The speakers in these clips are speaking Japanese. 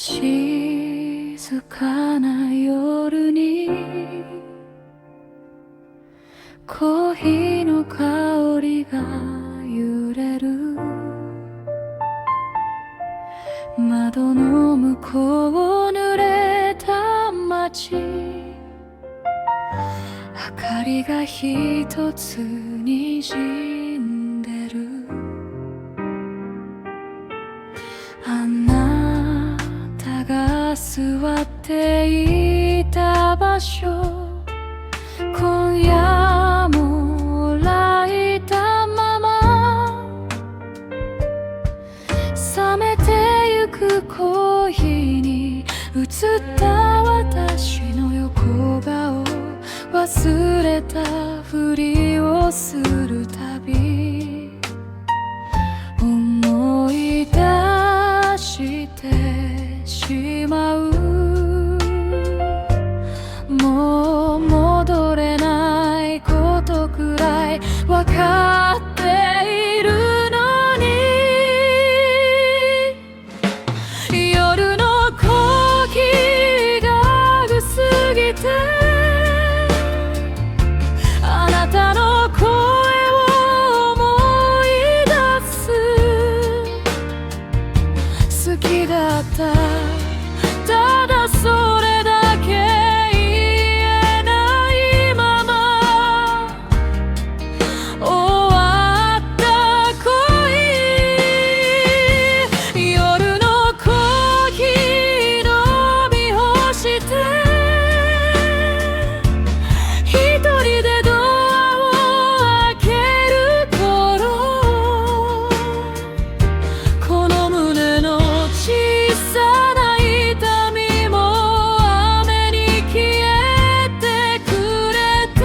静かな夜にコーヒーの香りが揺れる。窓の向こう濡れた街、明かりが一つ滲んでる。あなたが座っていた場所、今夜も泣いたまま、冷めてゆくコーヒーに映った私の横顔、忘れたふりをするたび思い出してしまう。もう戻れないことくらいわかっているのに、夜のコーヒーが薄すぎてあなたの声を思い出す。好きだった、ただそれだけ言えないまま終わった恋。夜のコーヒー飲み干して一人でドアを開ける頃、この胸の小さな痛みも雨に消えてくれた。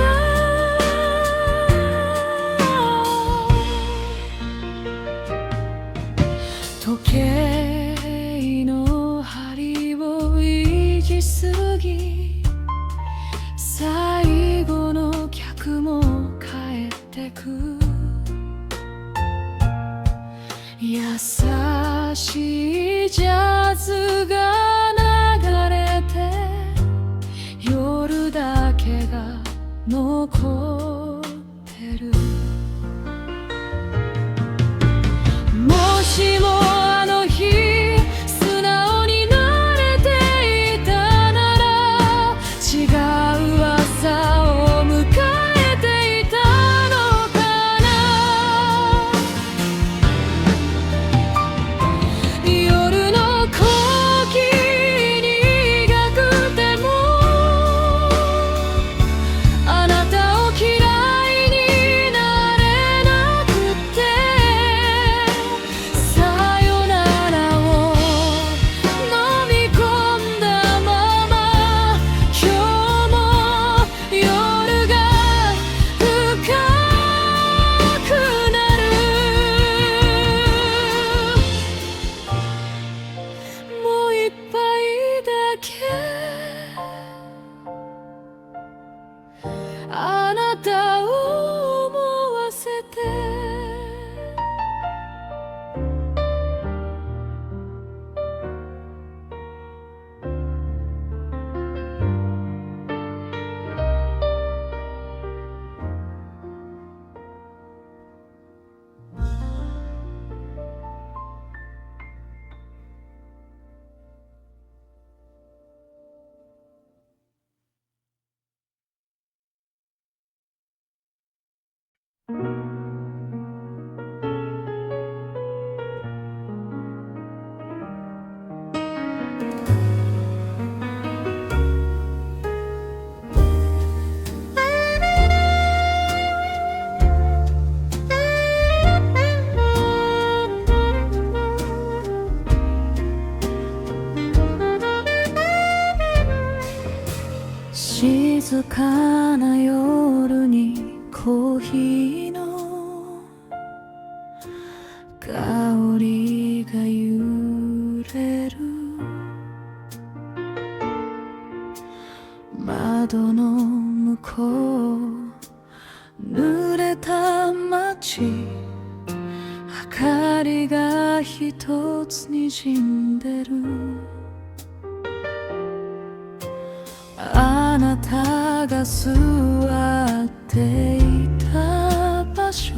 時計の針を維持すぎ、最後の客も帰ってく。優しいジャズが流れて夜だけが残ってる。もしもあの日素直になれていたなら、違う朝を迎えていたのかな。夜のコーヒー苦くてもあなたを嫌いになれなくて、さよならを飲み込んだまま、今日も夜が深くなる。もう一杯だけあなたを思わせて。静かな夜にコーヒーの香りが揺れる。窓の向こう濡れた街、明かりが一つ滲んでる。なたが座っていた場所、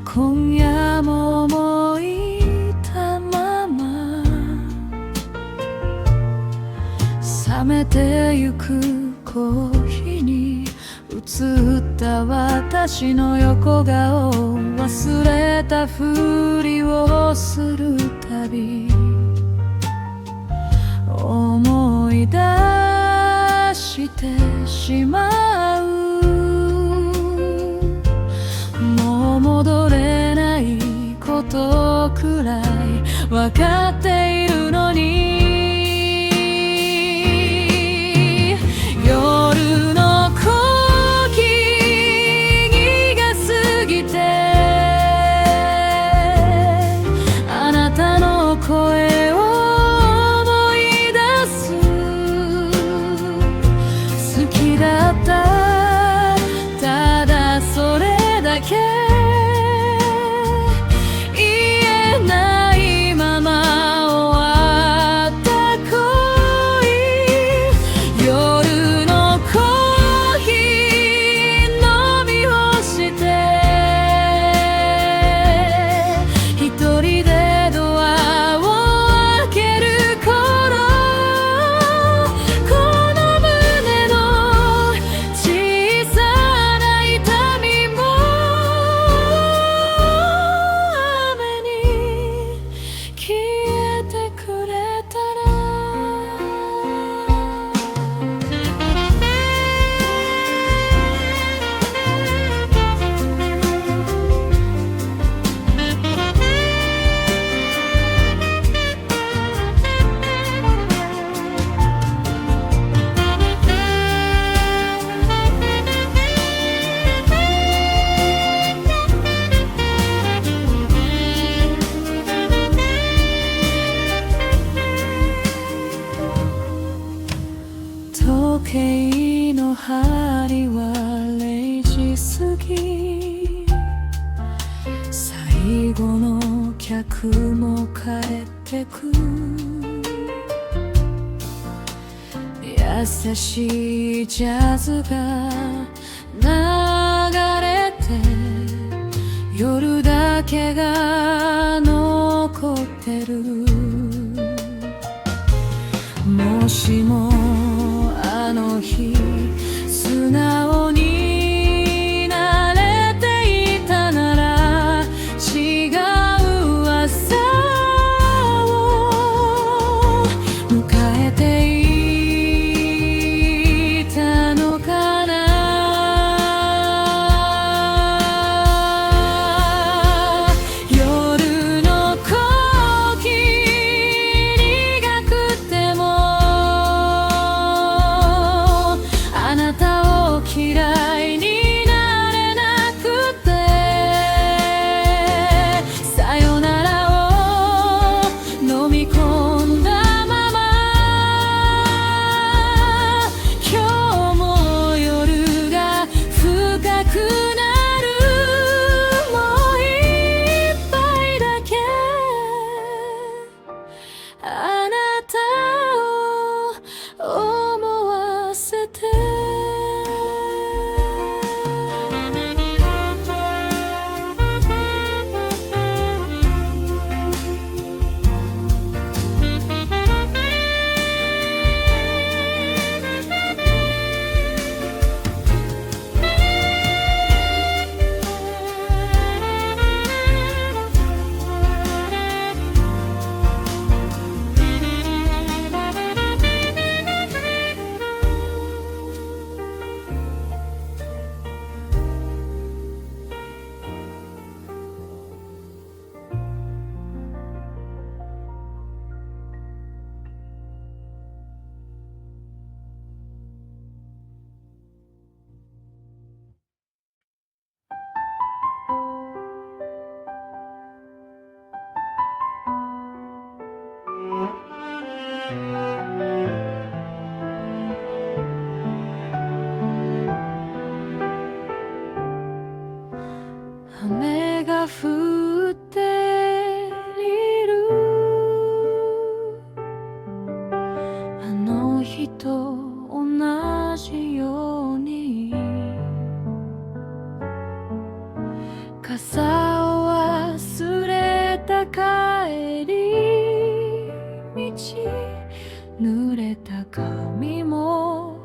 今夜も思いたまま冷めてゆくコーヒーに映った私の横顔、忘れたふりをするたび思い出してしまう。もう戻れないことくらい分かっているのに、夜の小木が過ぎてあなたの声を思い出す。好きだった、ただそれだけ言えないまま終わった恋。夜のコーヒー飲み干して一人でドアを開ける頃、この胸の小さな痛みも雨に消えてくれたら。時計の針は0時過ぎ、最後の客も帰ってく。優しいジャズが流れて夜だけが残ってる。もしもあの日素直になれていたなら、違う朝を迎えていたのかな。夜のコーヒー苦くてもあなたを嫌いになれなくて、さよならを飲み込んだまま、今日も夜が深くなる。もう一杯だけあなたを思わせて。雨が降っている、あの日と同濡れた髪も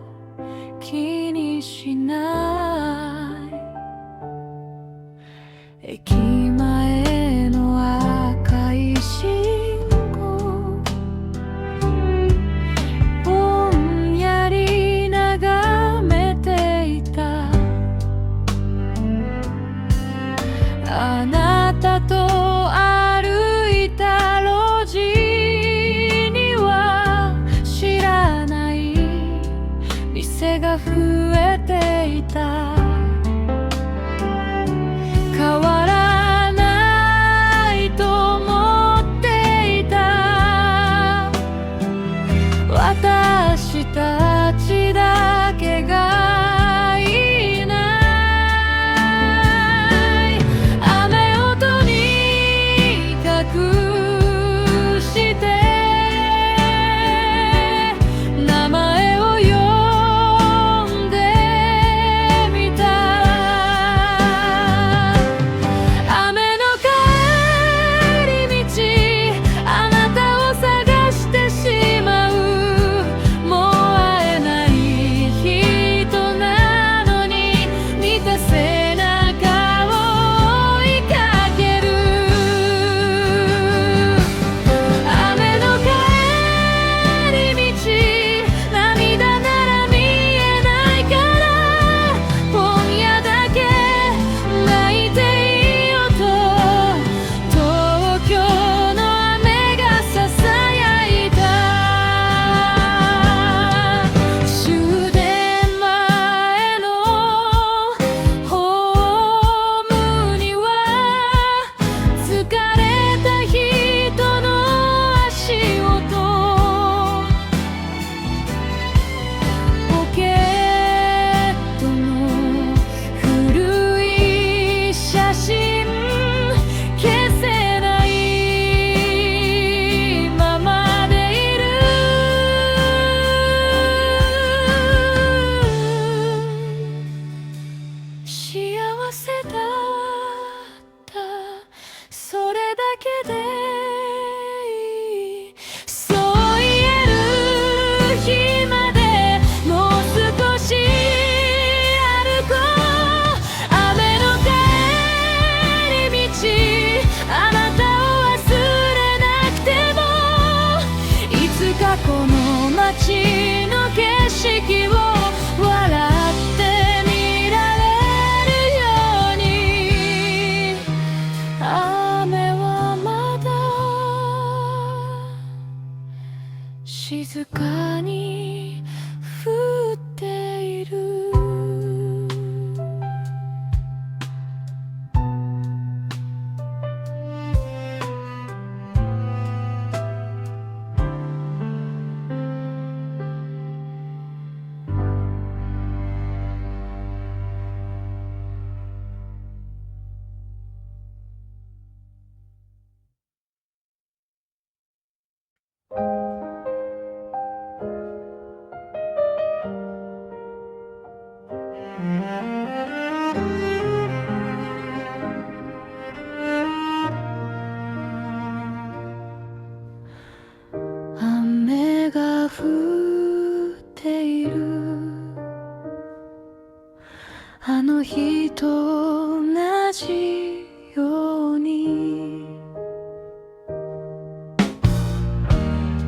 気にしない駅前の赤い信号ぼんやり眺めていたあなたと歩いた路地には知らない店が増えていた変わらないと思っていた私たちだけがいない雨をとにかくして名前を呼んでみた雨の帰り道あなたを探してしまうもう会えない人なのに似た背中を追いかける雨の帰り道涙なら見えないから今夜だけ泣いていいよと東京の雨がささやいた終電前のホームには疲れた人の足音ポケットの古い写真消せないままでいる幸せだったそれだけでいいそう言える日までもう少し歩こう雨の帰り道あなたを忘れなくてもいつかこの街の景色を笑って見られるように雨はまだ静かに降っている雨が降っているあの日と同じように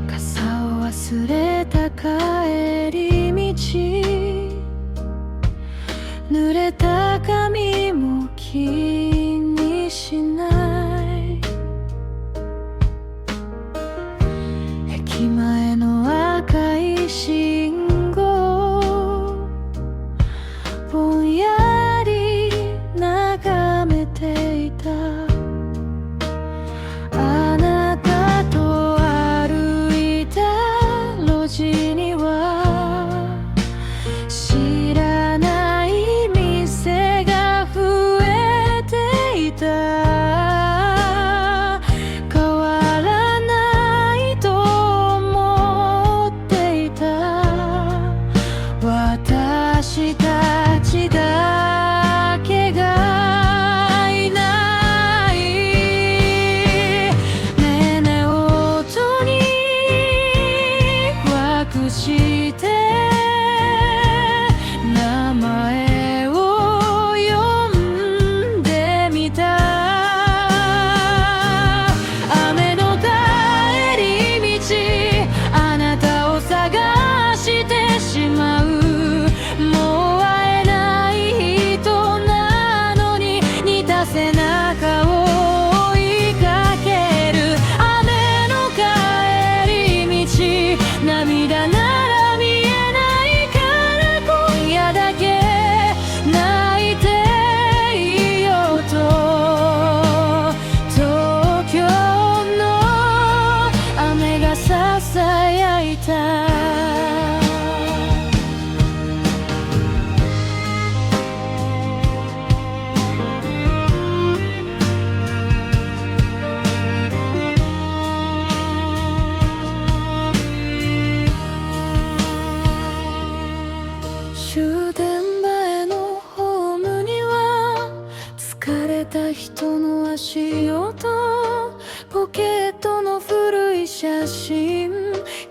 傘を忘れた帰り道濡れた髪も気にしない駅前の赤い信号ぼんやり眺めていたあなたと歩いた路地には知らない店が増えていた変わらないと思っていた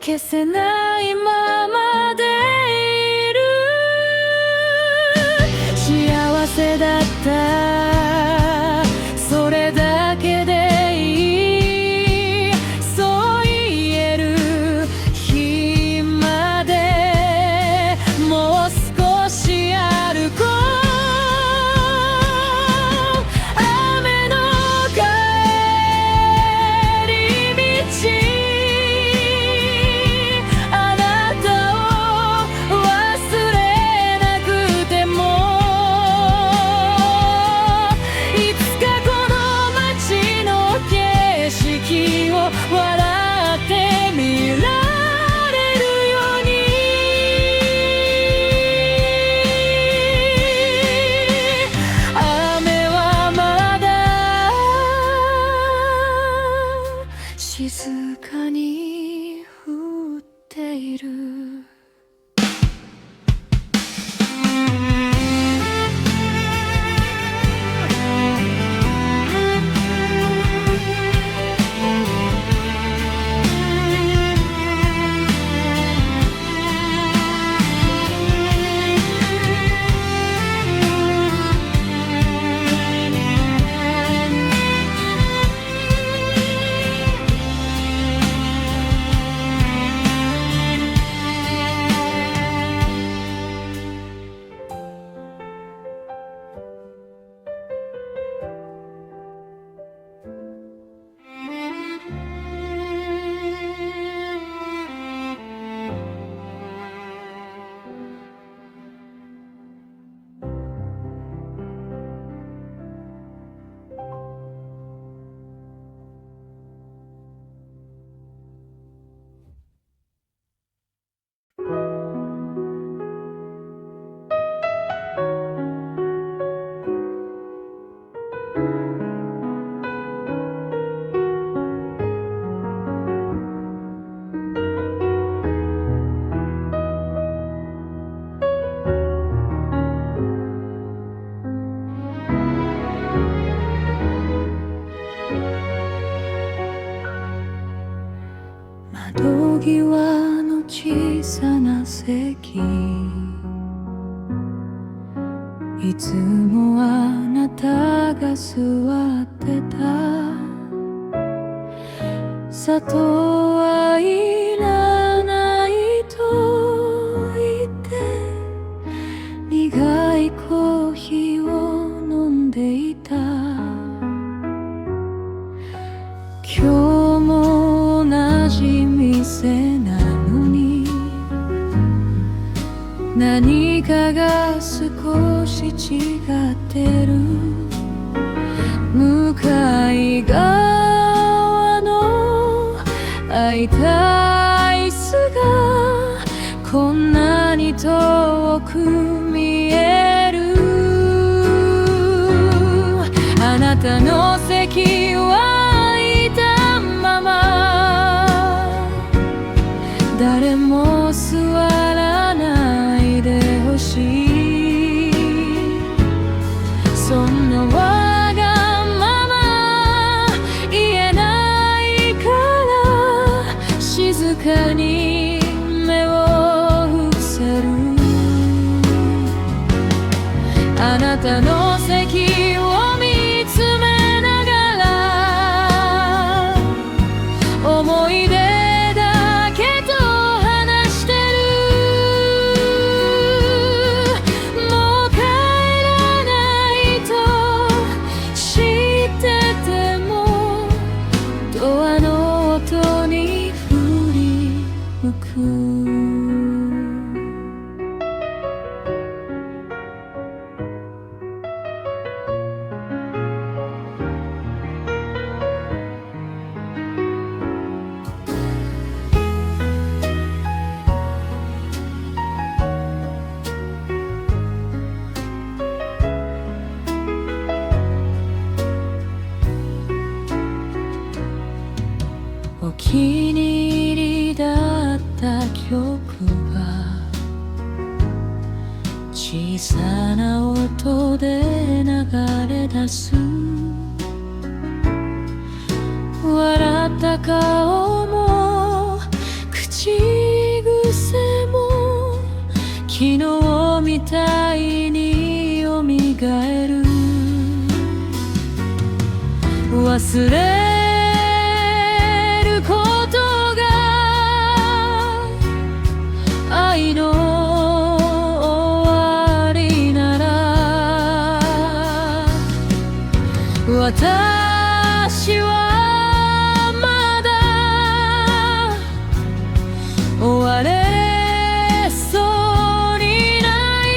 消せないままでいる。幸せだったそれだけでいい、そう言える日までもう少し歩こう。雨の帰り道、あなたを忘れなくても、いつかこの街の景色を笑って見られるように。雨はまだ静かに降っている。窓際の小さな席、いつもあなたが座ってた。砂糖はいらないと言って苦いコーヒーを飲んでいた。今日も同じ店なのに何かが少し違ってる。向かい側の空いた椅子がこんなに遠く見える。あなたの席はいたまま、誰も座らないでほしい。そんなわがまま言えないから静かに目を伏せる。あなたの席を見つめながら思い出だけと話してる。もう帰らないと知っててもドアの音に振り向く。お気に入りだった曲が小さな音で流れ出す。笑った顔も口昨日みたいによみがえる。忘れることが愛の終わりなら、私はまだ終われそうにない。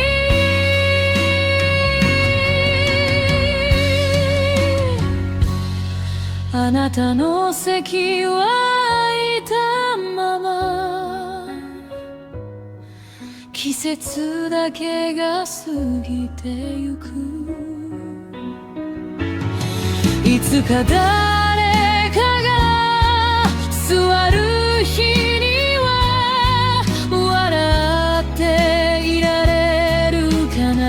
あなたの席は空いたまま、季節だけが過ぎてゆく。いつか誰かが座る日には笑っていられるかな。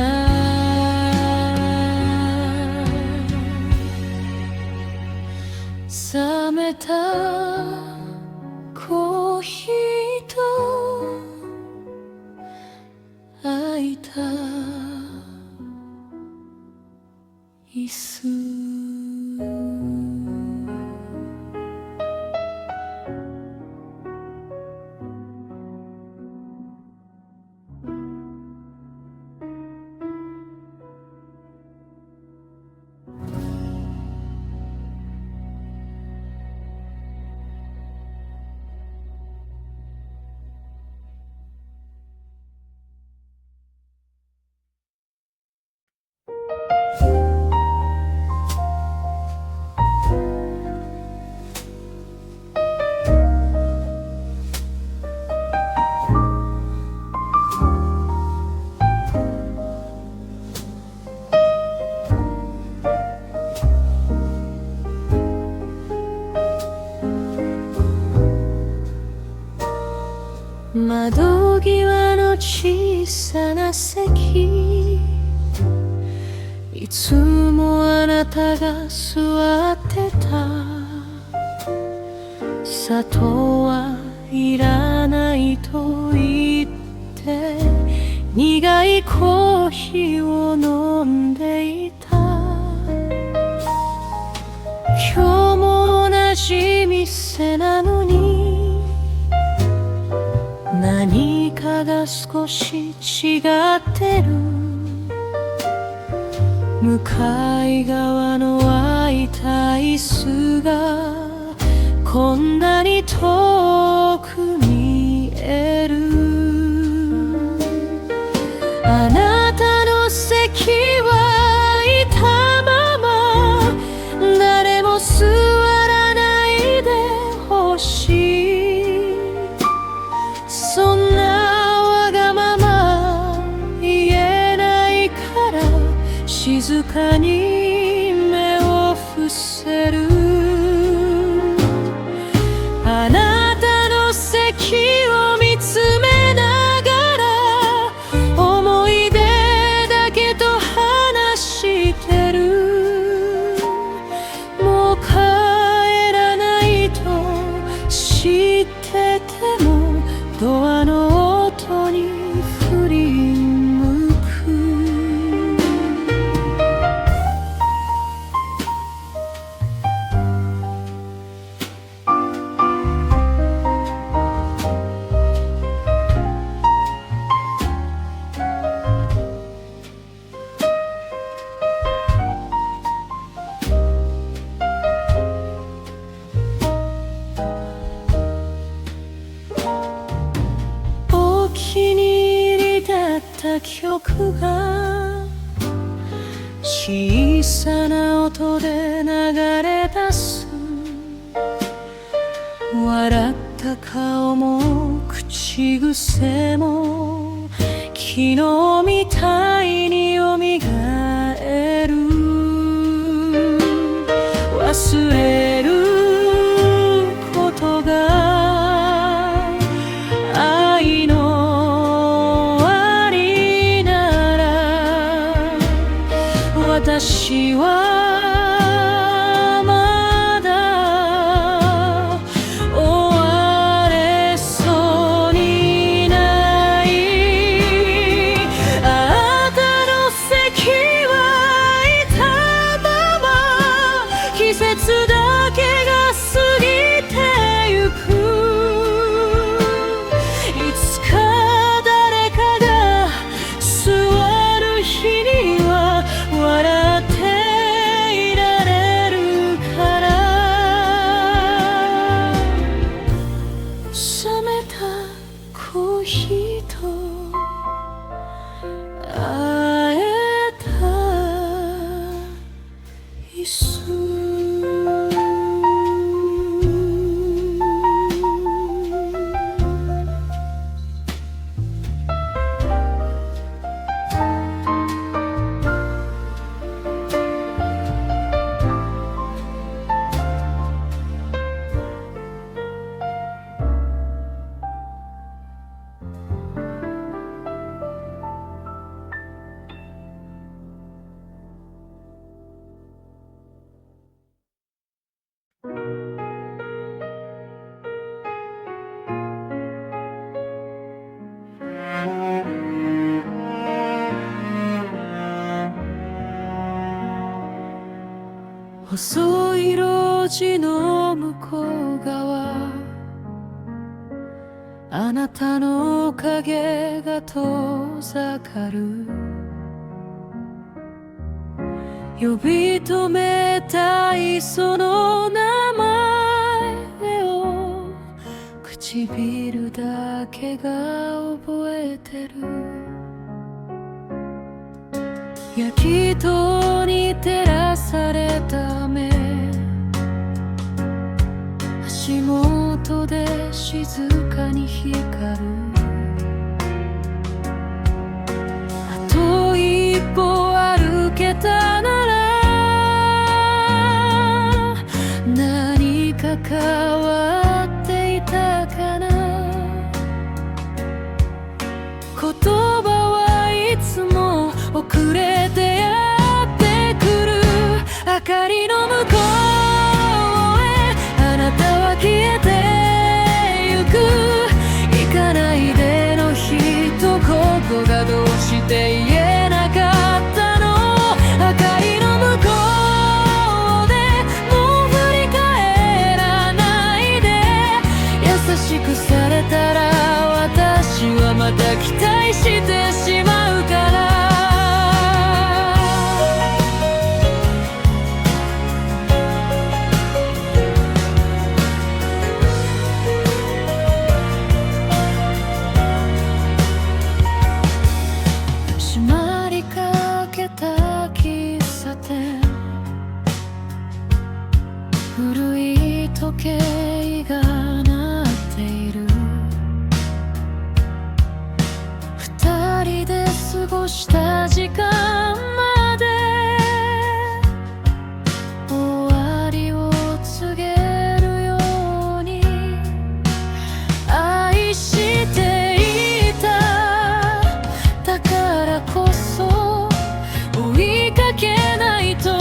冷めたコーヒーと空いた椅子。窓際の小さな席、いつもあなたが座ってた。砂糖はいらないと言って苦いコーヒーを飲んでいた。今日も同じ店なのに何かが少し違ってる。向かい側の空いた椅子がこんなに遠く見える。あなたの席は空いたまま、誰も座らないでほしい。そんなわがまま言えないから静かに目を伏せる。あなたの席を見つめながら思い出だけと話してる。もう帰らないと知っててもドアの音に振り向く。お気に入りだった曲が小さな音で流れ出す。笑った顔も口癖も昨日みたいによみがえる。忘れることが愛の終わりなら、私はまだ終われそうにない。星と会えた椅子細い路地の向こう側あなたの影が遠ざかる呼び止めたいその名前を唇だけが覚えてる焼き灯に照らされた目足元で静かに光るあと一歩歩けたなら何か変わっていたかな言葉はいつも遅れてやってくる明かりの向こうへあなたは消えてゆく行かないでの一言がどうして言えなかったの明かりの向こうでもう振り返らないで優しくされたら私はまた期待してしまうから古い時計が鳴っている二人で過ごした時間まで終わりを告げるように愛していただからこそ追いかけないと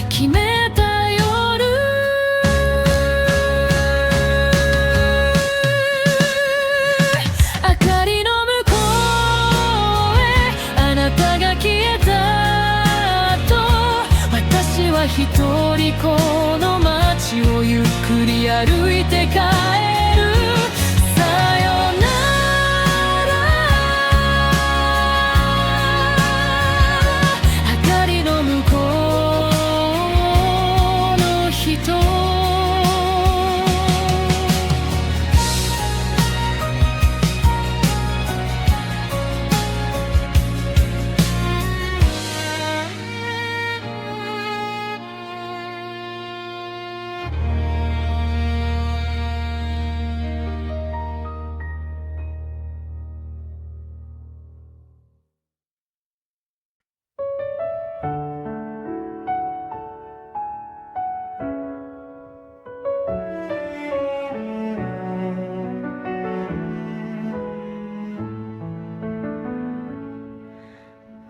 決めた一人この街をゆっくり歩いて帰るさよなら明かりの向こうの人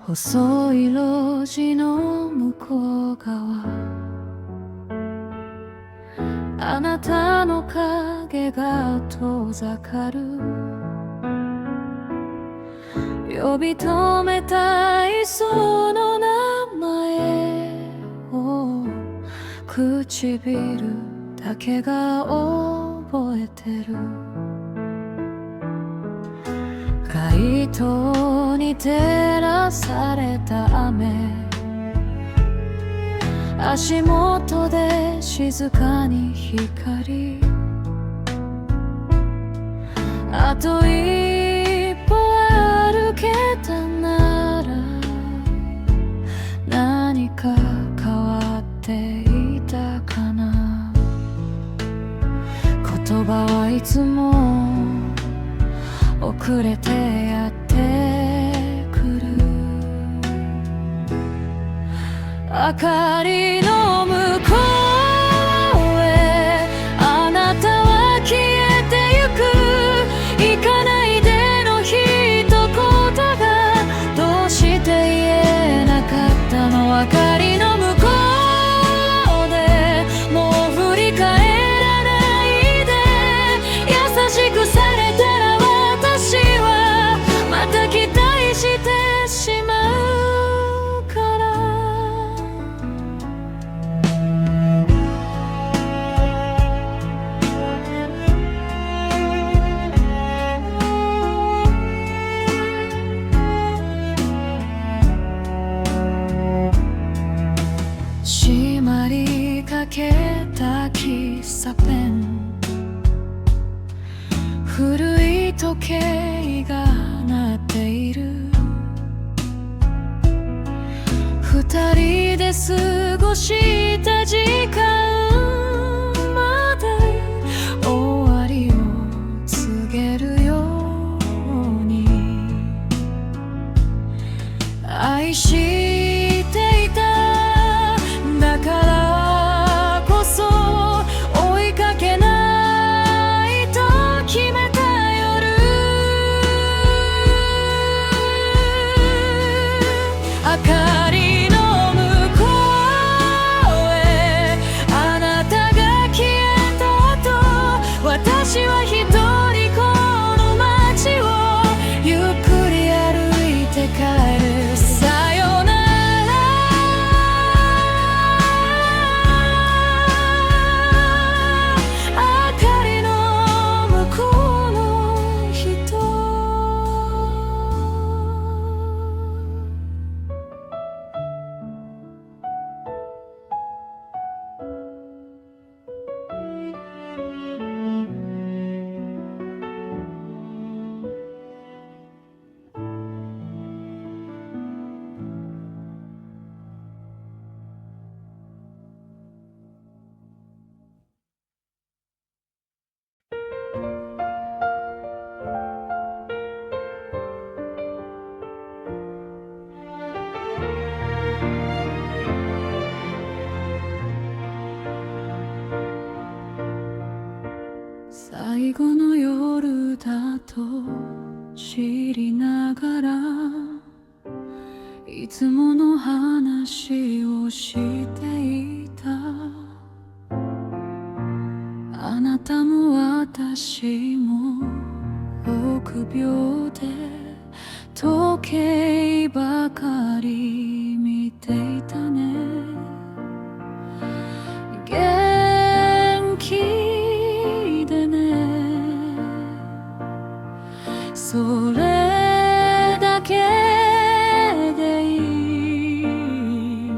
細い路地の向こう側あなたの影が遠ざかる呼び止めたいその名前を唇だけが覚えてる街灯に照らされた雨足元で静かに光あと一歩歩けたなら何か変わっていたかな。言葉はいつも遅れてやってくる。明かりの向こうへあなたは消えてゆく。行かないでの一言がどうして言えなかったの。明かりの向こうでもう振り返らないで。優しくされたら私はまた期待してしまうから。閉まりかけた喫茶店、古い時計が鳴っている。二人で過ごした時間まで終わりを告げるように。愛していただからこそ追いかけないと決めた夜。明かりの向こうへあなたが消えた後、私は一人この街をゆっくり歩いて帰る。さよなら明かりの向こうの人。最後の夜だと知りながらいつもの話をしていた。あなたも私も臆病で時計ばかり見ていたね。元気でね、それだけでいい。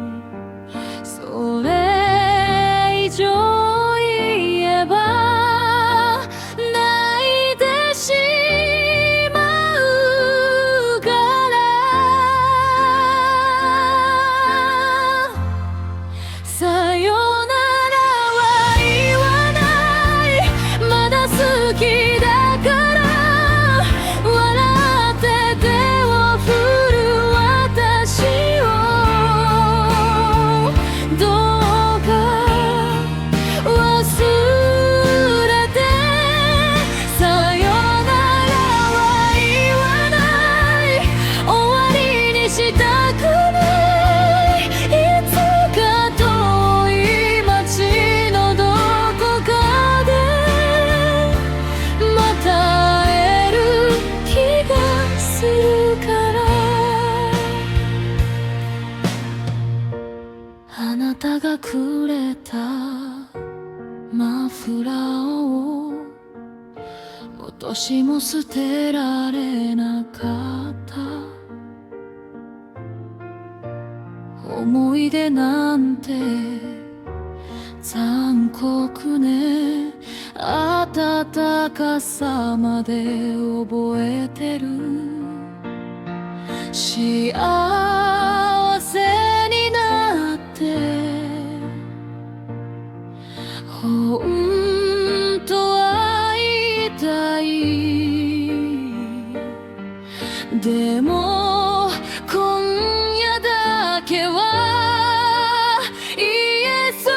それ以上言えば泣いてしまうから。さよならは言わない。まだ好きだから笑って手を振る私をどうか忘れて。さよならは言わない。終わりにしたくない。いつか遠い街のどこかでまた会える気がするから。あなたがくれたマフラーを落としも捨てられなかった。思い出なんて残酷ね、暖かさまで覚えてる。幸せになって本当は会いたい。でも今夜だけは言えそう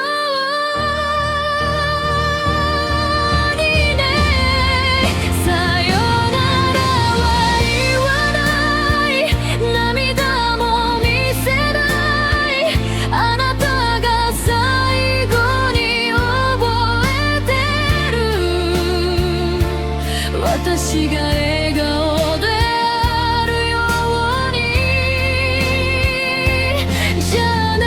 にね。さよならは言わない、涙も見せない。あなたが最後に覚えてる。私が笑顔であるように。じゃあね。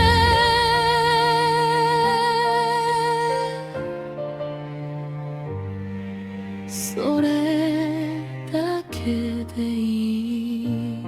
それだけでいい。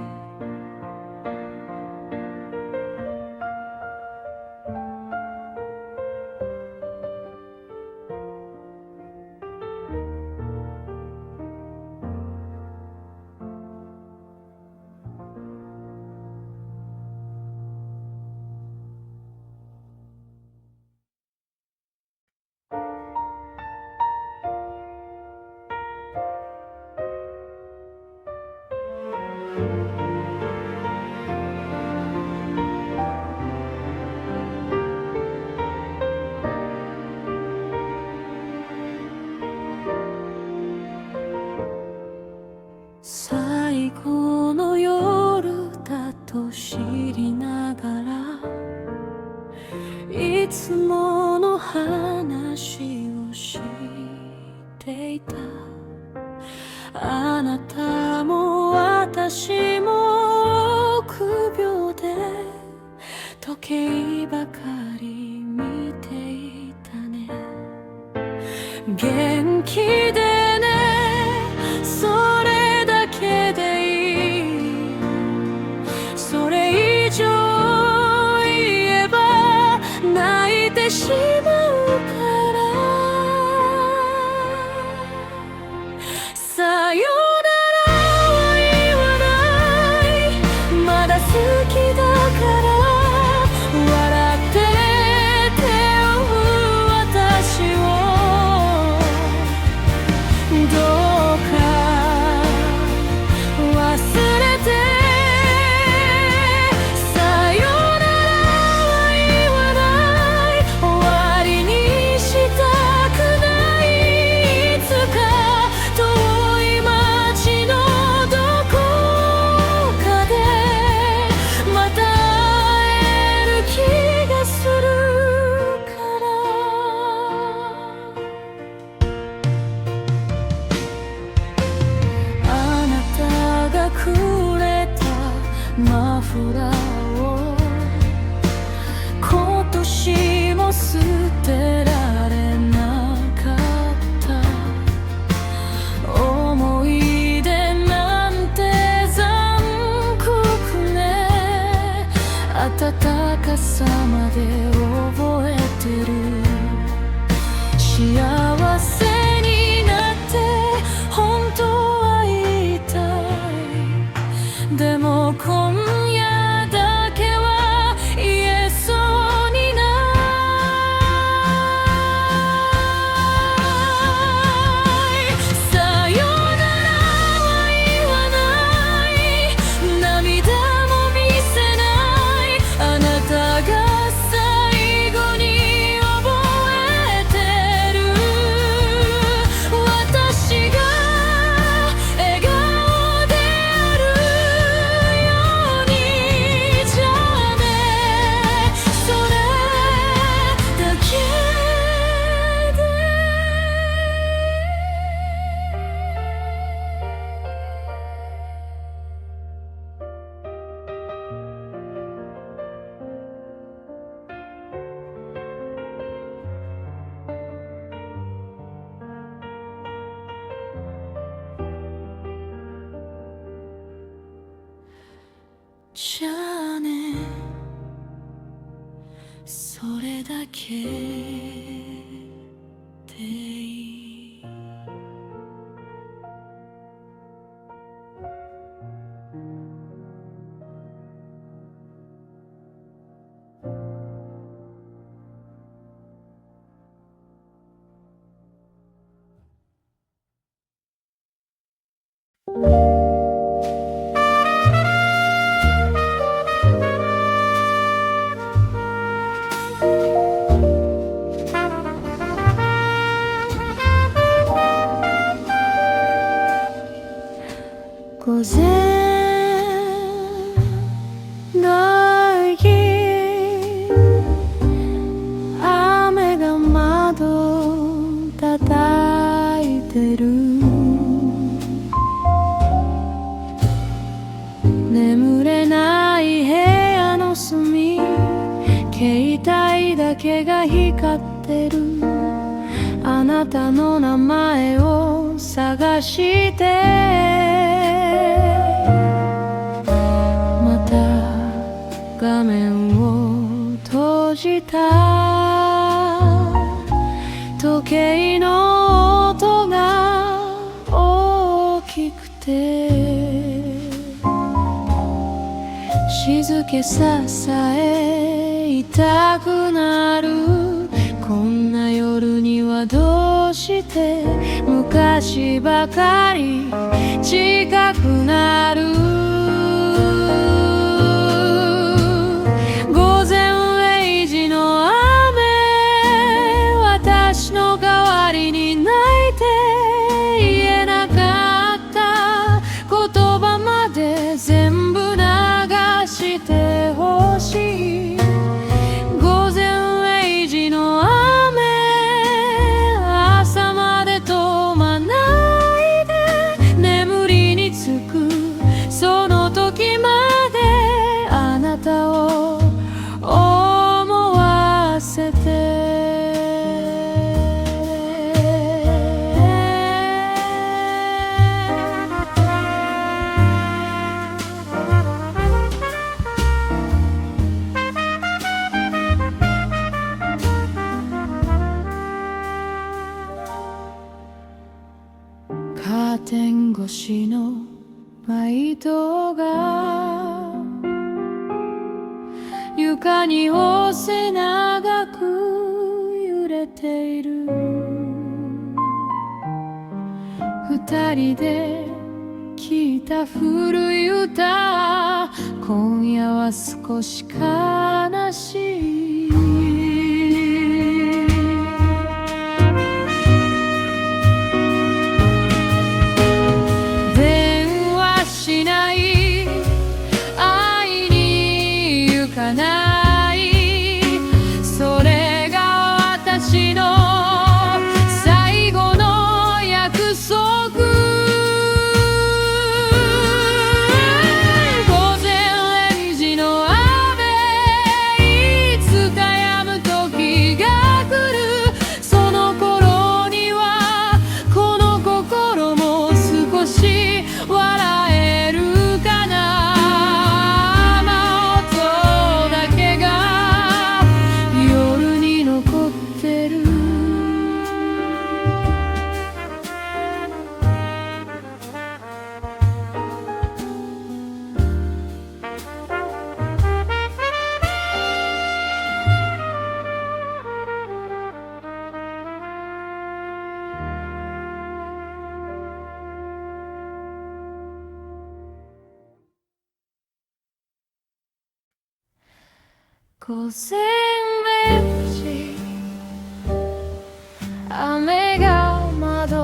最後の夜だと知りながらいつもの話をしていた。あなたも私も臆病で時計ばかり見ていたね。元気でね、それだけでいい。それ以上言えば泣いてしまうから。さよならは言わない、まだ好きだから。笑って手を振る私をどうか忘れて。さよならは言わない、終わりにしたくない。いつか遠い街のどこかでまた会える気がするから。あなたがくれたマフラーを今年も捨てられなかった。思い出なんて残酷ね、暖かさまで覚えてる。幸せになって本当は言いたい。でも今夜だけは言えそうにない。さよならは言わない、涙も見せない。あなたが最後に覚えてる。私が笑顔であるように。じゃあね、それだけで。じゃあね、それだけ。午前の日、雨が窓叩いてる。眠れない部屋の隅、携帯だけが光ってる。あなたの名前を探して画面を閉じた。時計の音が大きくて、静けささえ痛くなる。こんな夜にはどうして昔ばかり近くなる。カーテン越しの街灯が床に押せ長く揺れている。二人で聴いた古い歌、今夜は少し悲しい。午前0時、雨が窓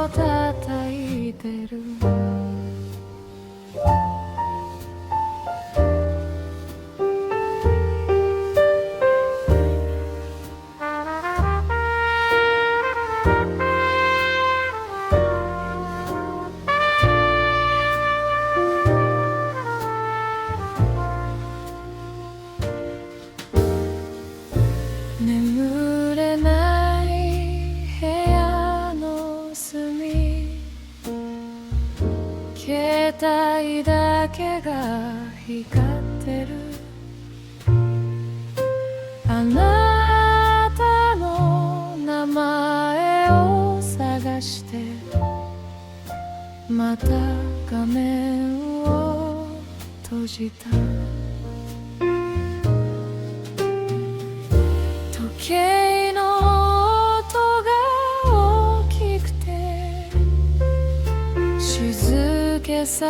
を叩いてる。眠れない部屋の隅、携帯だけが光ってる。あなたの名前を探してまた画面を閉じた。時計の音が大きくて静続け支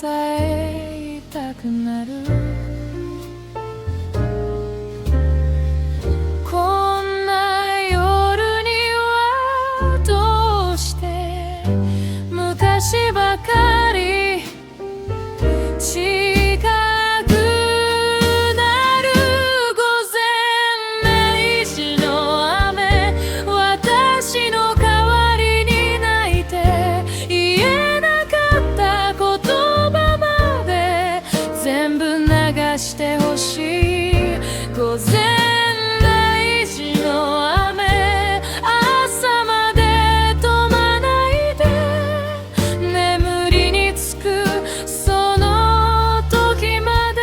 えたくなる。こんな夜にはどうして昔ばかり近くなる。午前0時の雨、私の代わりに泣いて言えなかった言葉まで全部流してほしい。午前0時の雨、朝まで止まないで眠りにつくその時まで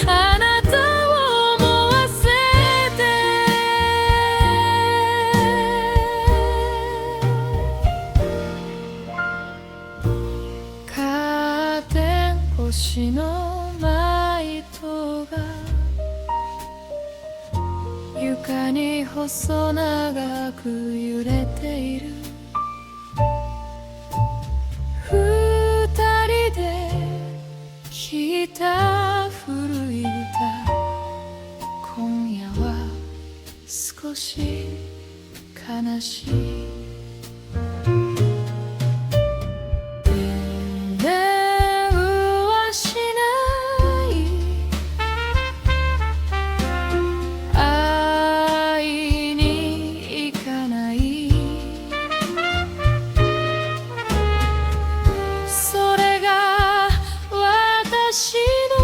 あなたを思わせて。カーテン越しのライトが床に細長く揺れている。二人で聴いた古い歌、今夜は少し悲しい。電話しない会いに行かない、それが私の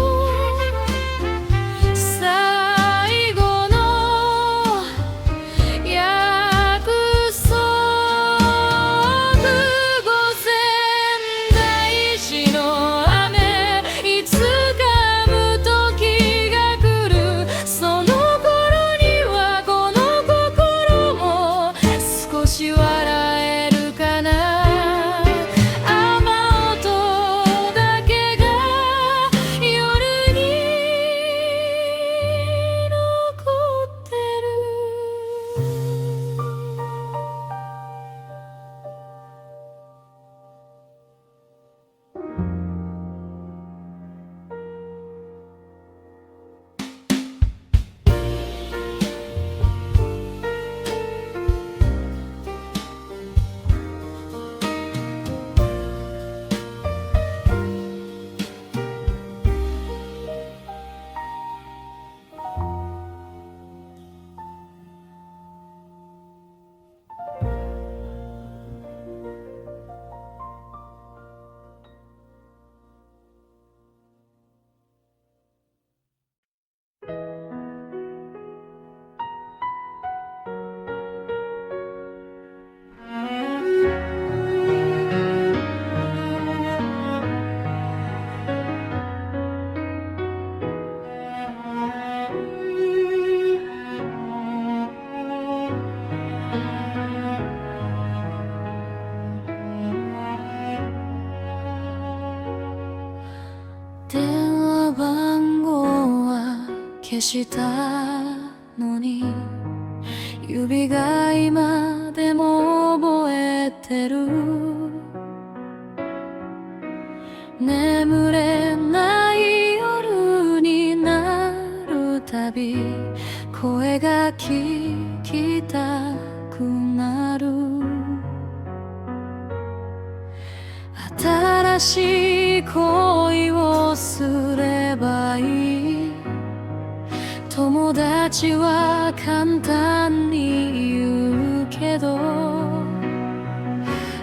最後の約束。午前0時の雨、いつかむ時が来る。その頃にはこの心も少し笑えるかな。雨音だけが夜に残ってる。電話番号は消したのに、指が今でも覚えてる。眠れない夜になるたび声が聞きたくなる。新しい恋をすればいい、友達は簡単に言うけど、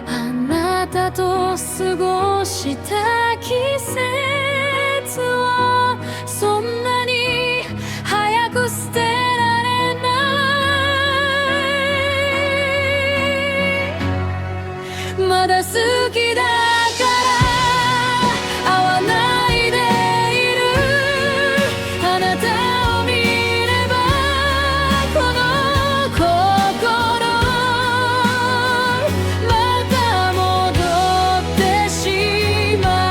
あなたと過ごした季節をそんなに早く捨てられない。まだ好きだまた戻ってしまう。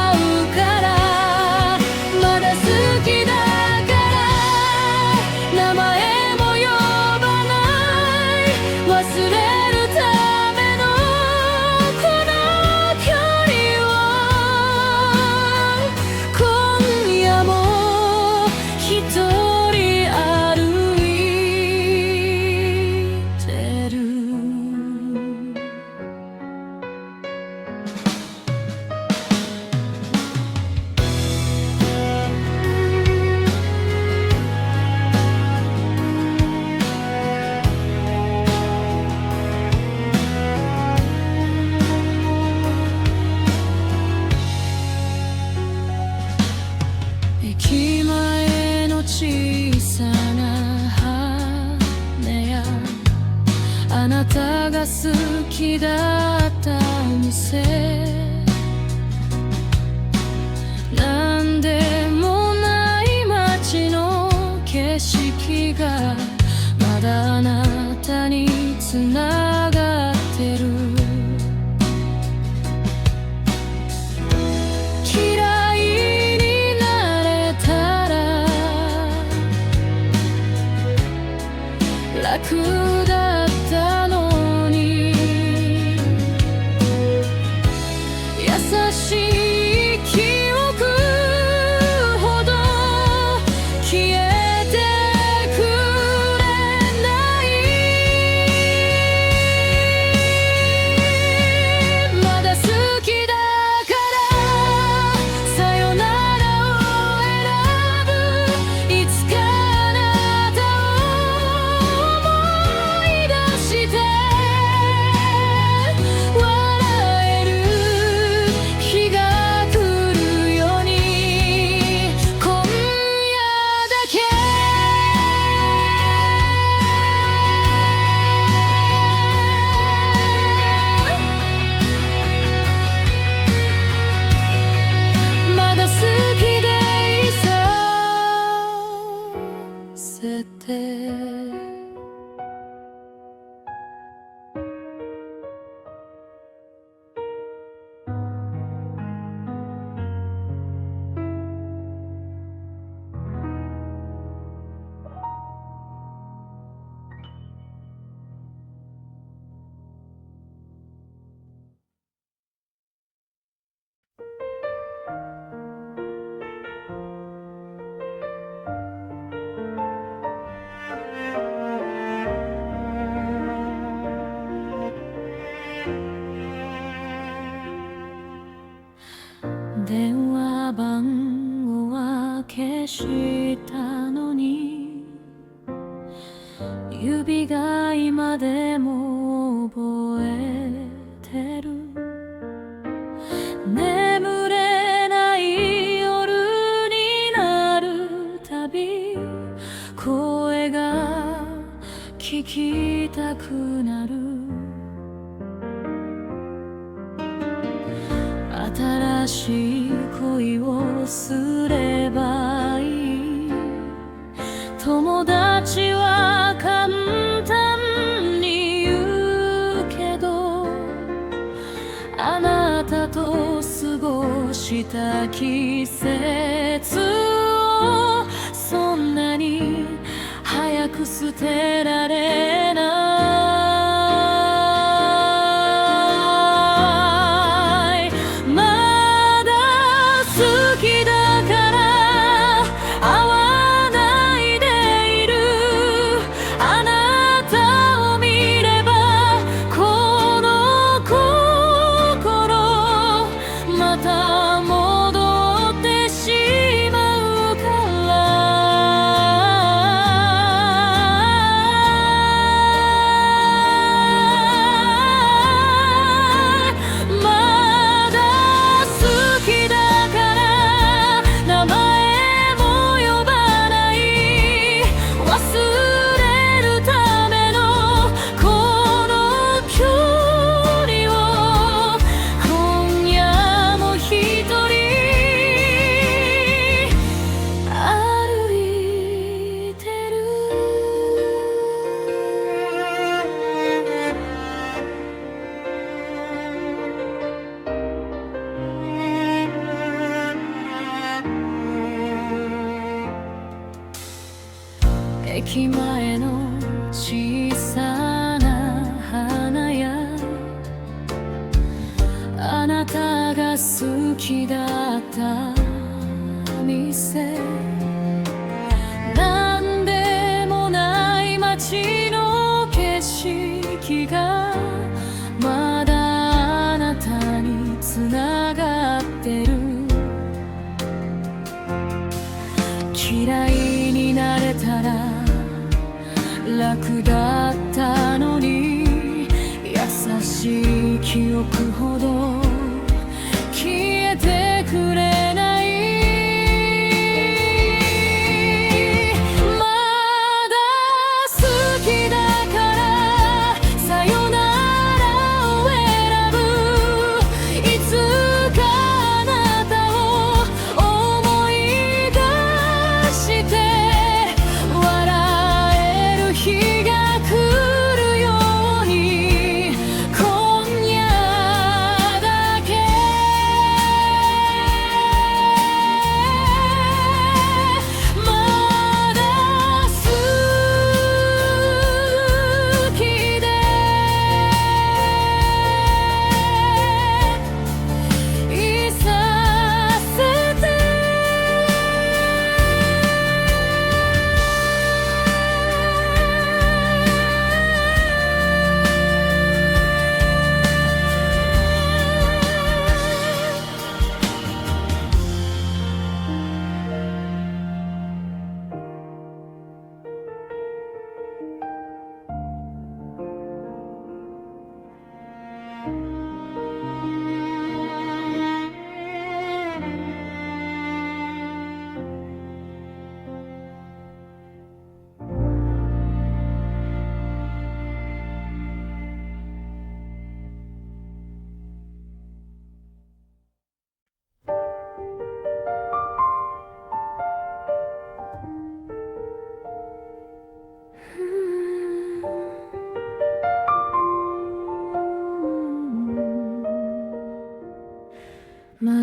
駅前の小さな羽屋、あなたが好きだった店、なんでもない街の景色がまだあなたにつながってる。嫌いになれたら楽だったのに、優しい記憶ほど消えてくれない。まだ好きだからさよならを選ぶ。いつかあなたを思い出して笑える日が来るように、今夜だけまだ好きでいさせて。電話番号は消したのに、指が今でも覚えてる。眠れない夜になるたび声が聞きたくなる。新しい恋をすればいい。友達は簡単に言うけど、あなたと過ごした季節をそんなに早く捨てられない。駅前の小さな花屋、あなたが好きだった店、なんでもない街の景色がまだあなたにつながってる。嫌いになれたら楽だったのに、優しい記憶ほど消えてくれない。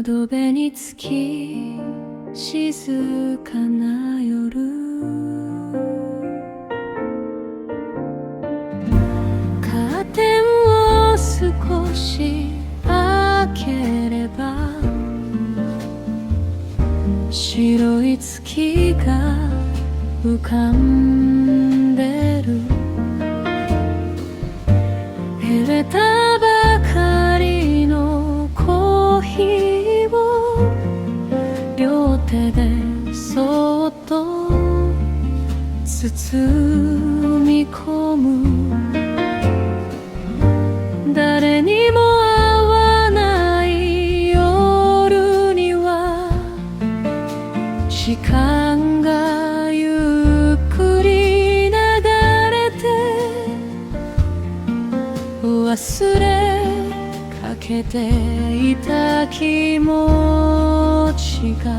窓辺につき静かな夜、カーテンを少し開ければ白い月が浮かんでる。入れたばかりのコーヒーを両手でそっと包み込む。誰にも会わない夜には時間がゆっくり流れて、忘れかけていた気持ちが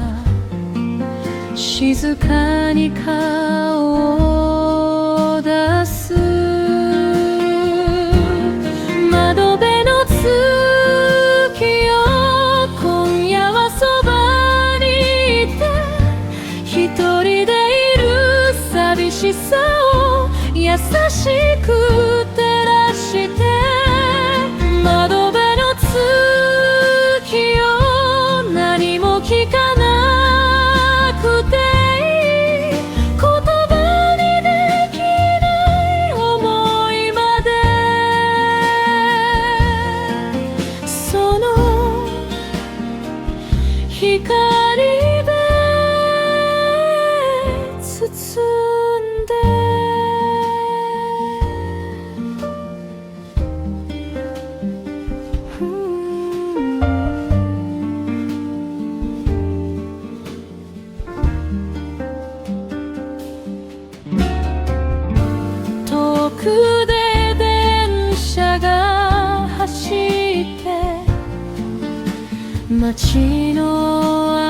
静かに顔を出す。窓辺の月よ、今夜はそばにいて、一人でいる寂しさを優しく照らして。窓辺の月よ、何も聞かなくていい、言葉にできない想いまで、その光で包んで。遠くで電車が走って街の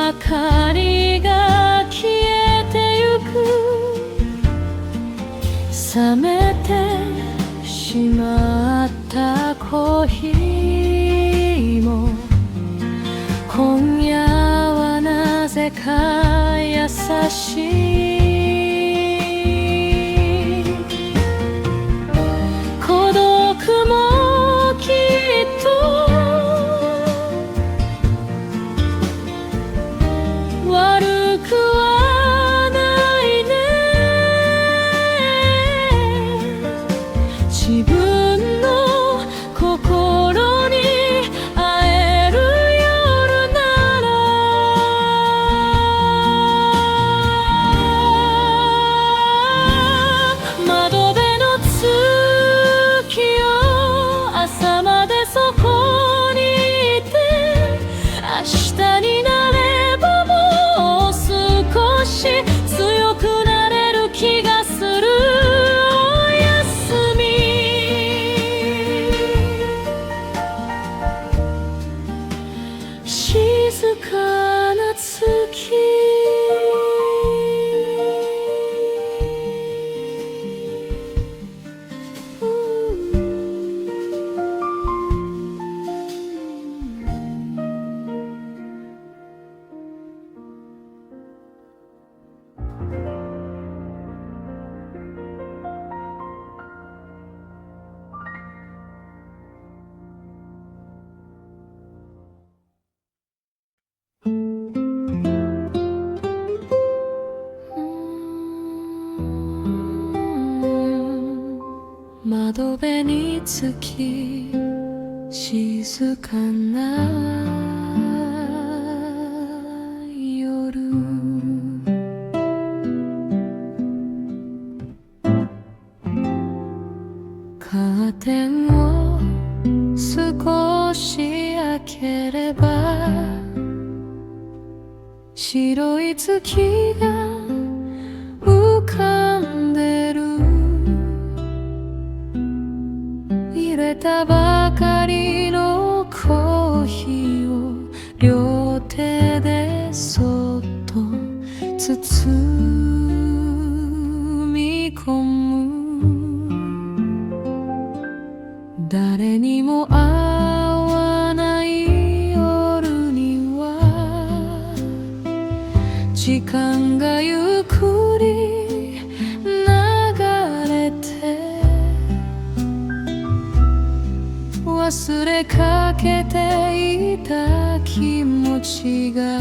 明かりが消えてゆく。冷めてしまったコーヒーも今夜はなぜか優しい。孤独もきっと悪くはないね。自分の心に会える夜なら、窓辺の月よ、朝までそこにいて、明日になればもう少し強くなれる気がする。おやすみ。静かな月。窓辺につき静かな夜、カーテンを少し開ければ白い月が浮かんでる。入れたばかりのコーヒーを両手でそっと包み込む。誰にも会わない夜には時間がゆっくり流れて忘れかけていた気持ちが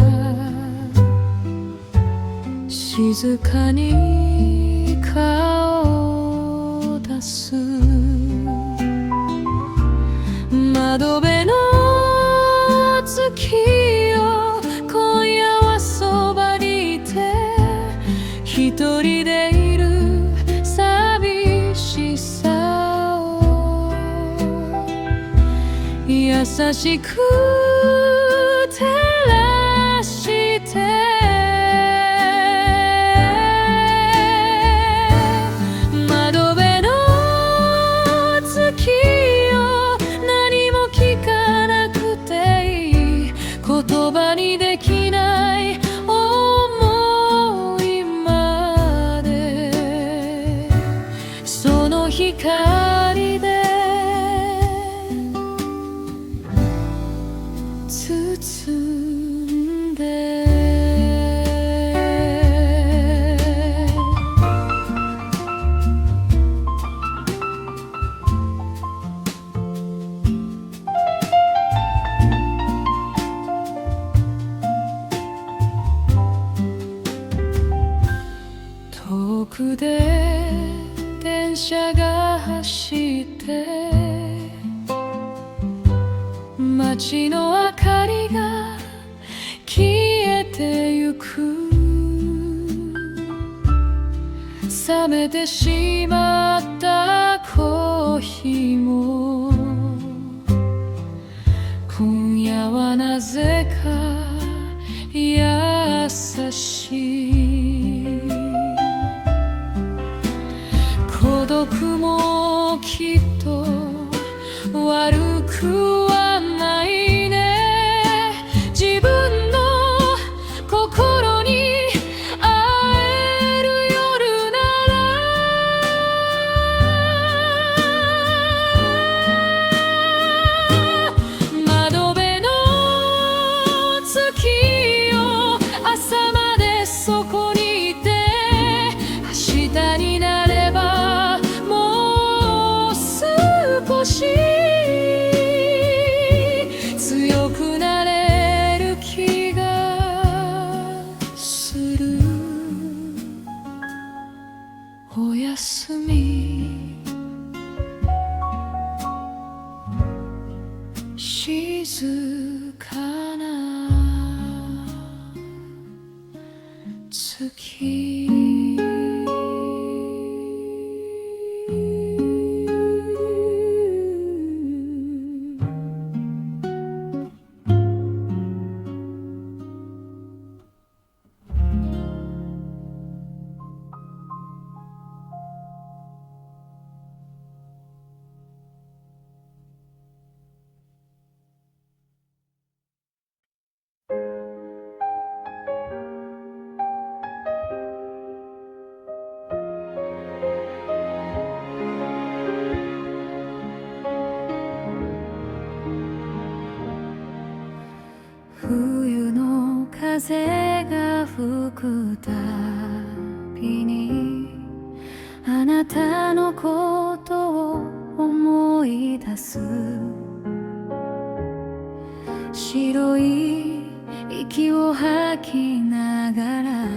静かに顔を出す。窓辺の月よ、今夜はそばにいて、一人でいる寂しさを優しく照らして言葉にできない想いまでその光で包んで遠くで電車が走って街の明かりが消えてゆく。冷めてしまったコーヒーも今夜はなぜか優しい。孤独もきっと悪くはないね。自分の心に会える夜なら、窓辺の月よ、朝までそこにいて、明日になれば少し強くなれる気がする。おやすみ、静かな月。冬の風が吹くたびにあなたのことを思い出す。白い息を吐きながら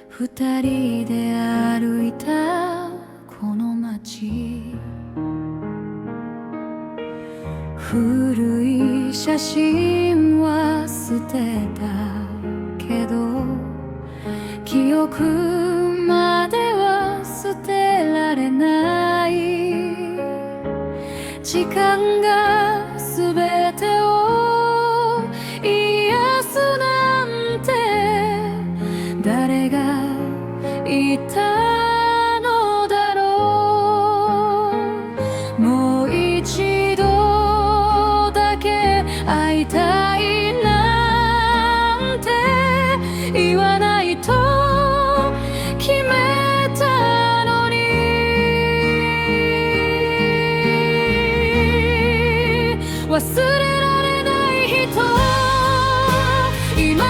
二人で歩いたこの街。古い写真は捨てたけど記憶までは捨てられない。時間が全てを癒すなんて誰が言ったのだろう。もう一度会いたいなんて言わないと決めたのに。忘れられない人、今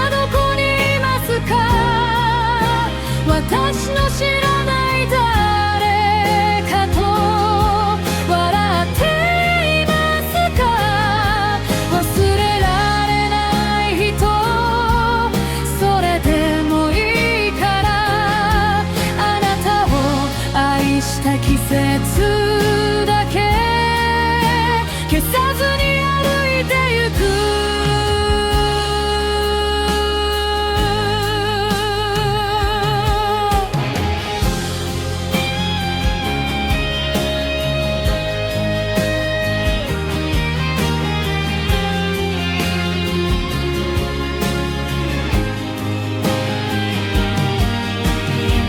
私の知らない誰かと笑っていますか？忘れられない人、それでもいいから、あなたを愛した季節だけ消さずに歩いてゆく。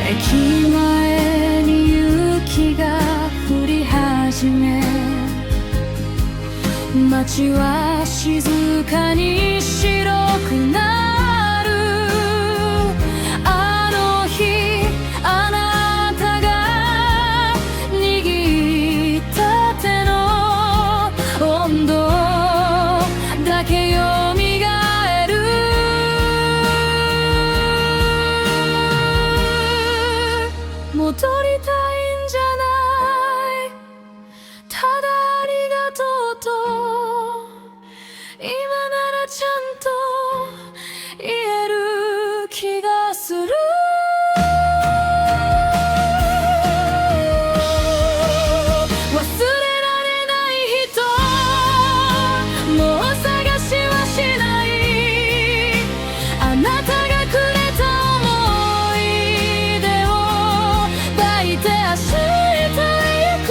駅前に雪が降り始め、街は静かに白くなる。あの日あなたが握った手の温度だけよみがえる。戻りたいんじゃない、ただありがとうと今ならちゃんと言える気がする。忘れられない人、もう探しはしない。あなたがくれた思い出を抱いて明日へ行く。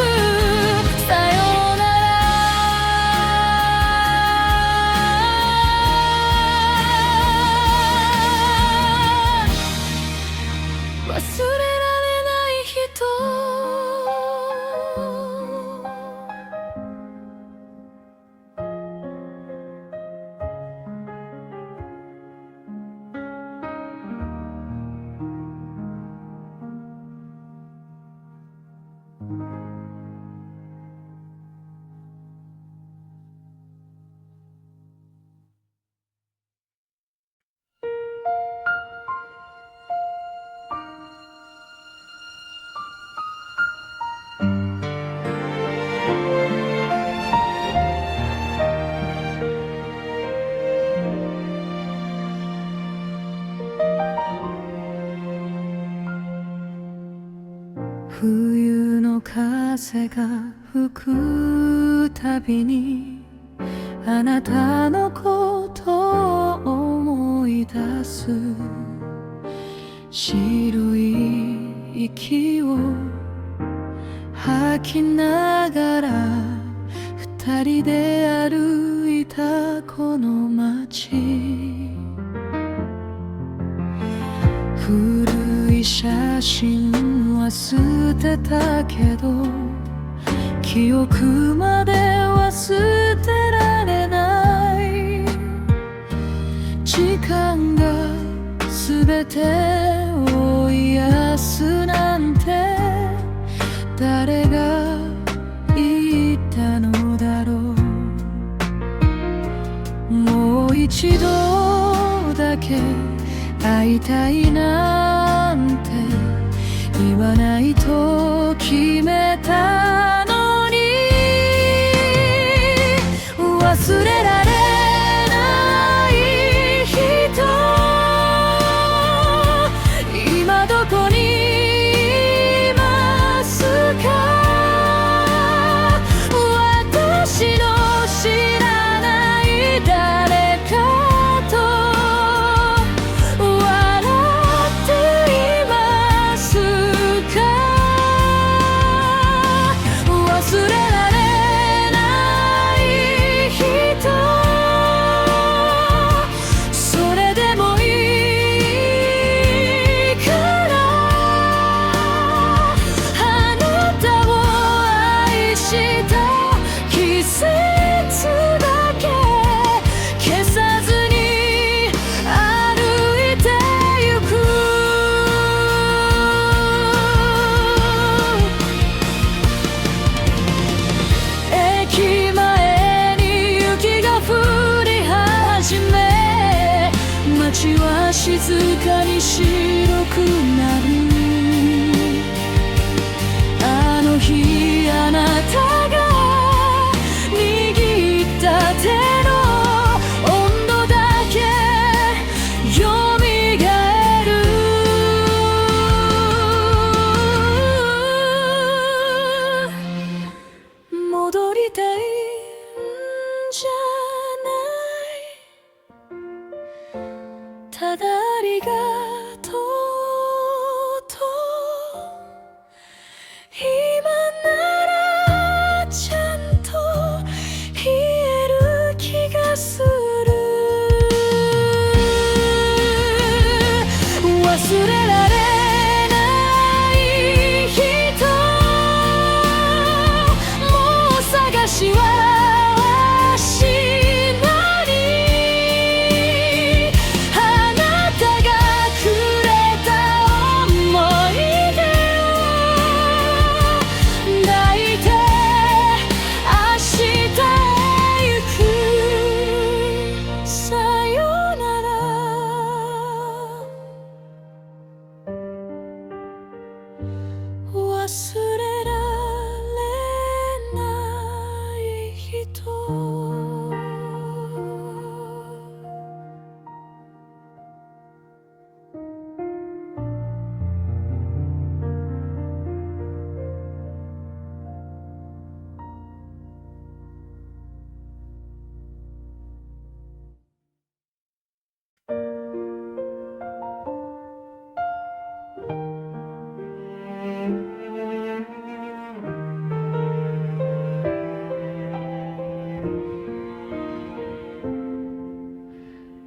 さようなら。忘れられない人。冬の風が吹くたびにあなたのことを思い出す。白い息を吐きながら二人で歩いたこの街。古い写真は捨てたけど記憶まで忘れられない。時間が全てを癒すなんて誰が言ったのだろう。もう一度だけ会いたいなんて言わないと決めたのに、忘れられない人、今どこにいますか？私の知らない誰かと笑っていますか？忘れられない人、それでもいいからあなたを愛した季節だけ消さずに歩いてゆく。駅前に雪が降り始め、街は静かに白くなる。ただありがとうと今ならちゃんと言える気がする。忘れられない人、もう探しはしない。あなたがくれた思い出を抱いて明日へ行く。さよなら。忘れられない人。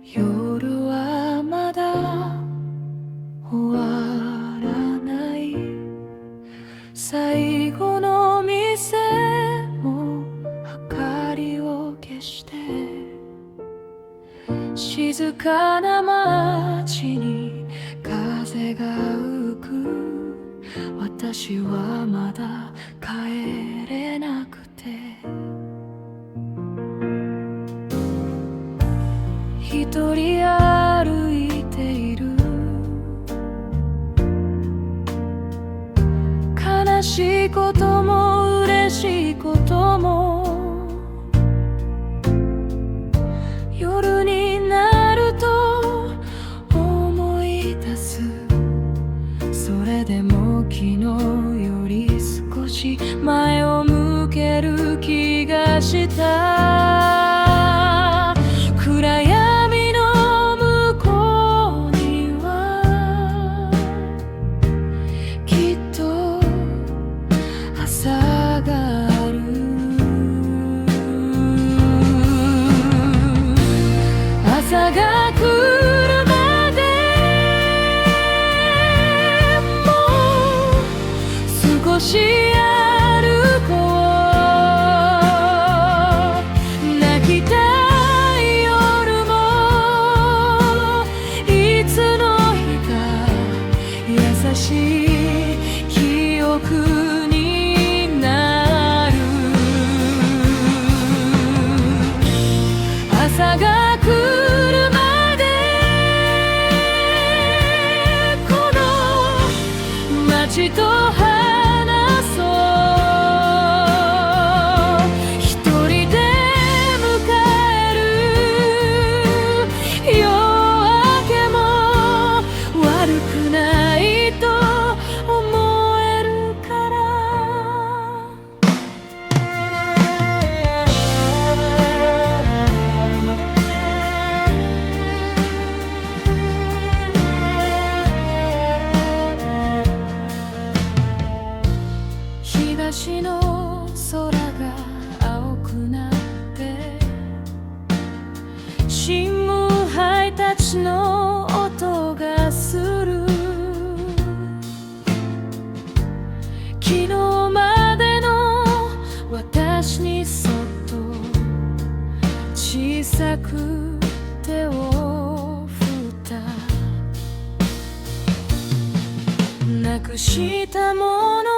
夜はまだ終わらない。最後の店も明かりを消して、静かな街に風が吹く。私はまだ帰れなくて、一人歩いている。悲しいことも嬉しいことも、夜になると思い出す。それでも昨日より少し前を向ける気がした。暗闇の向こうにはきっと朝がある。朝が来るまでもう少し歩こう。泣きたい夜もいつの日か優しい記憶になる。朝が来るまでこの街と話そう。一人で迎える夜明けも悪くないと思えるから。東の空が青くなって、新聞配達の音がする。昨日までの私にそっと小さく手を振った。なくしたもの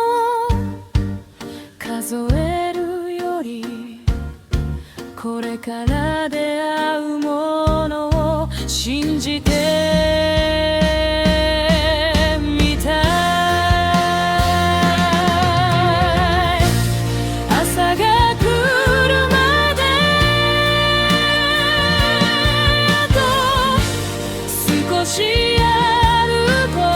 数えるより、これから出会うものを信じてみたい。朝が来るまであと少し歩こう。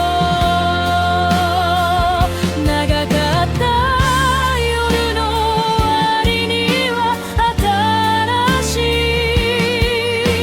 長かった夜の終わりには新しい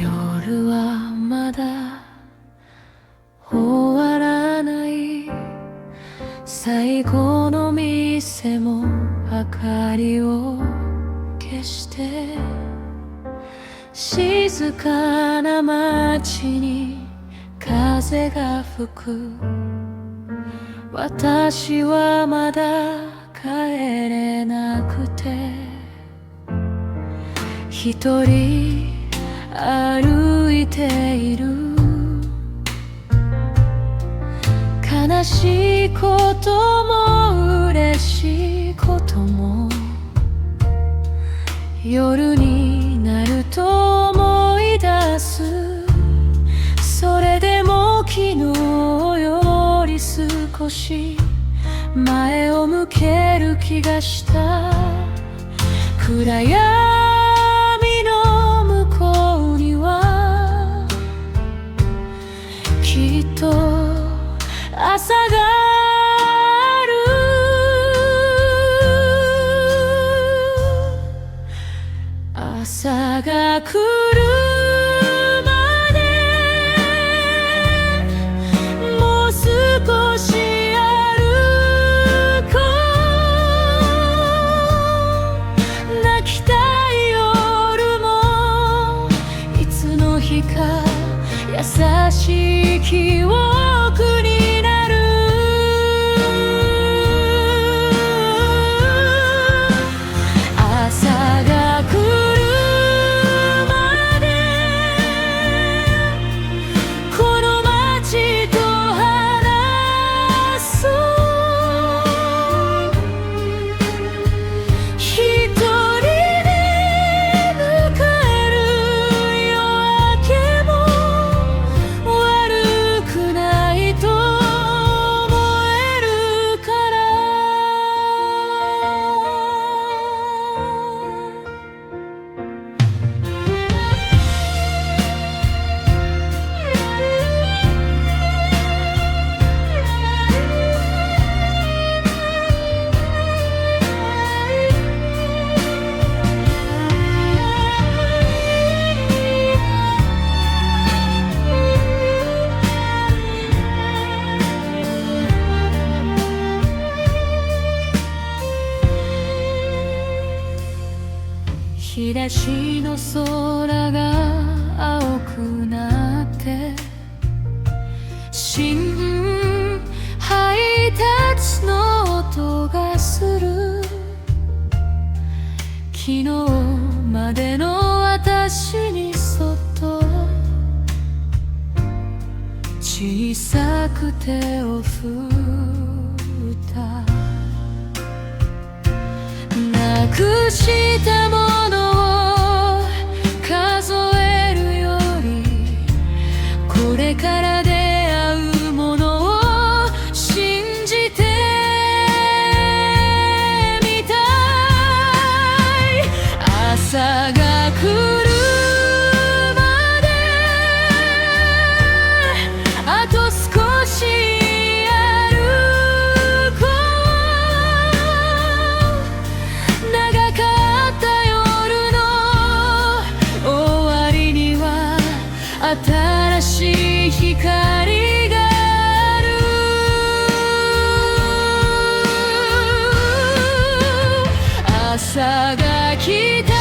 夜はまだ終わらない、最後の店も明かりを消して、静かな街に風が吹く。私はまだ帰れなくて、一人歩いている。悲しいことも嬉しいことも、夜になると思い出す。それでも昨日より少し前を向ける気がした。暗闇の向こうにはきっと朝がある。朝が来るまでもう少し歩こう。泣きたい夜もいつの日か優しい記憶になる。朝が来るまでこの街と話そう。一人で迎える夜明けも悪くないと思えるから。日差しの空が青くなって、新配達の音がする。昨日までの私にそっと小さく手を振った。なくしたものを数えるより、これから出会うものを信じてみたい。朝が来るまであと少し歩こう。長かった夜の終わりには新しい光がある。朝が来た